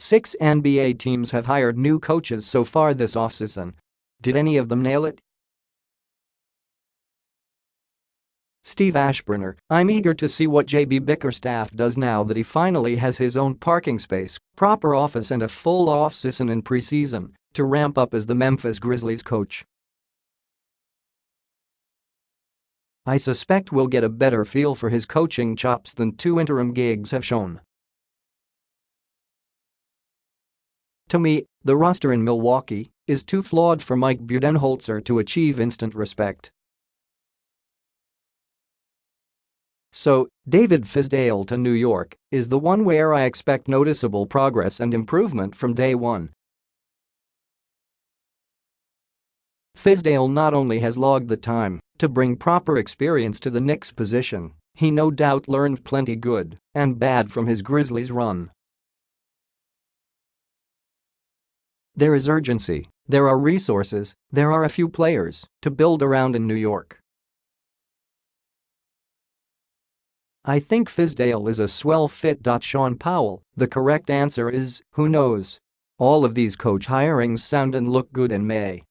6 NBA teams have hired new coaches so far this offseason. Did any of them nail it? Steve Aschburner, I'm eager to see what JB Bickerstaff does now that he finally has his own parking space, proper office and a full offseason and preseason to ramp up as the Memphis Grizzlies coach. I suspect we'll get a better feel for his coaching chops than 2 interim gigs have shown. To me, the roster in Milwaukee is too flawed for Mike Budenholzer to achieve instant respect. So, David Fizdale to New York is the one where I expect noticeable progress and improvement from day one. Fizdale not only has logged the time to bring proper experience to the Knicks position, he no doubt learned plenty good and bad from his Grizzlies run. There is urgency, there are resources, there are a few players to build around in New York. I think Fizdale is a swell fit. Sean Powell, the correct answer is, who knows? All of these coach hirings sound and look good in May.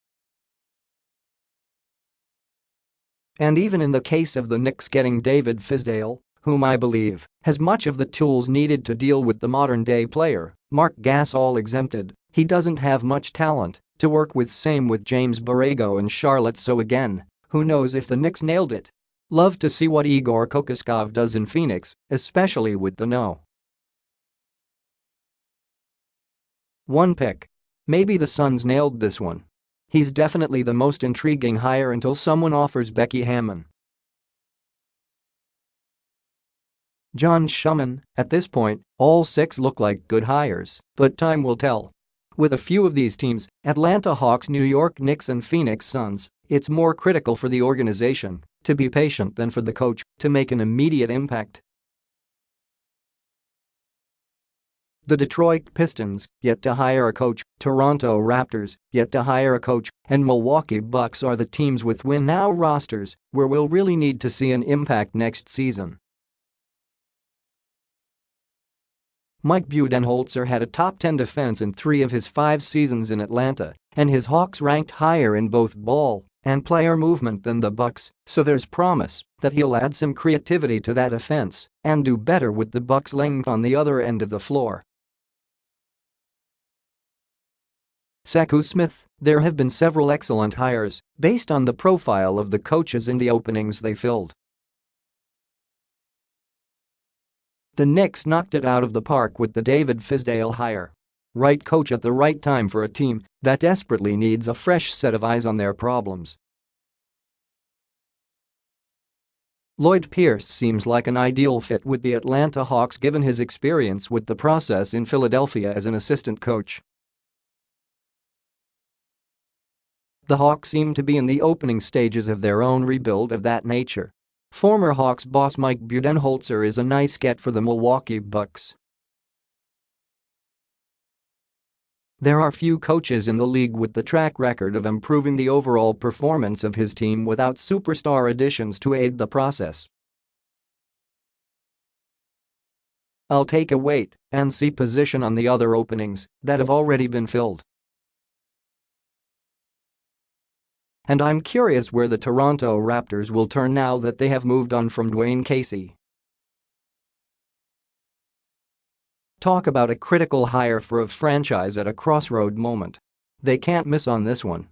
And even in the case of the Knicks getting David Fizdale, whom I believe has much of the tools needed to deal with the modern-day player, Marc Gasol exempted, he doesn't have much talent to work with. Same with James Borrego in Charlotte, so again, who knows if the Knicks nailed it? Love to see what Igor Kokoskov does in Phoenix, especially with the No.1 pick. Maybe the Suns nailed this one. He's definitely the most intriguing hire until someone offers Becky Hammon. John Schumann, at this point, all 6 look like good hires, but time will tell. With a few of these teams, Atlanta Hawks, New York Knicks and Phoenix Suns, it's more critical for the organization to be patient than for the coach to make an immediate impact. The Detroit Pistons, yet to hire a coach, Toronto Raptors, yet to hire a coach, and Milwaukee Bucks are the teams with win-now rosters where we'll really need to see an impact next season. Mike Budenholzer had a top 10 defense in 3 of his 5 seasons in Atlanta, and his Hawks ranked higher in both ball and player movement than the Bucks, so there's promise that he'll add some creativity to that offense and do better with the Bucks' length on the other end of the floor. Sekou Smith, there have been several excellent hires based on the profile of the coaches and the openings they filled. The Knicks knocked it out of the park with the David Fizdale hire. Right coach at the right time for a team that desperately needs a fresh set of eyes on their problems. Lloyd Pierce seems like an ideal fit with the Atlanta Hawks given his experience with the process in Philadelphia as an assistant coach. The Hawks seem to be in the opening stages of their own rebuild of that nature. Former Hawks boss Mike Budenholzer is a nice get for the Milwaukee Bucks. There are few coaches in the league with the track record of improving the overall performance of his team without superstar additions to aid the process. I'll take a wait-and-see position on the other openings that have already been filled. And I'm curious where the Toronto Raptors will turn now that they have moved on from Dwayne Casey. Talk about a critical hire for a franchise at a crossroad moment. They can't miss on this one.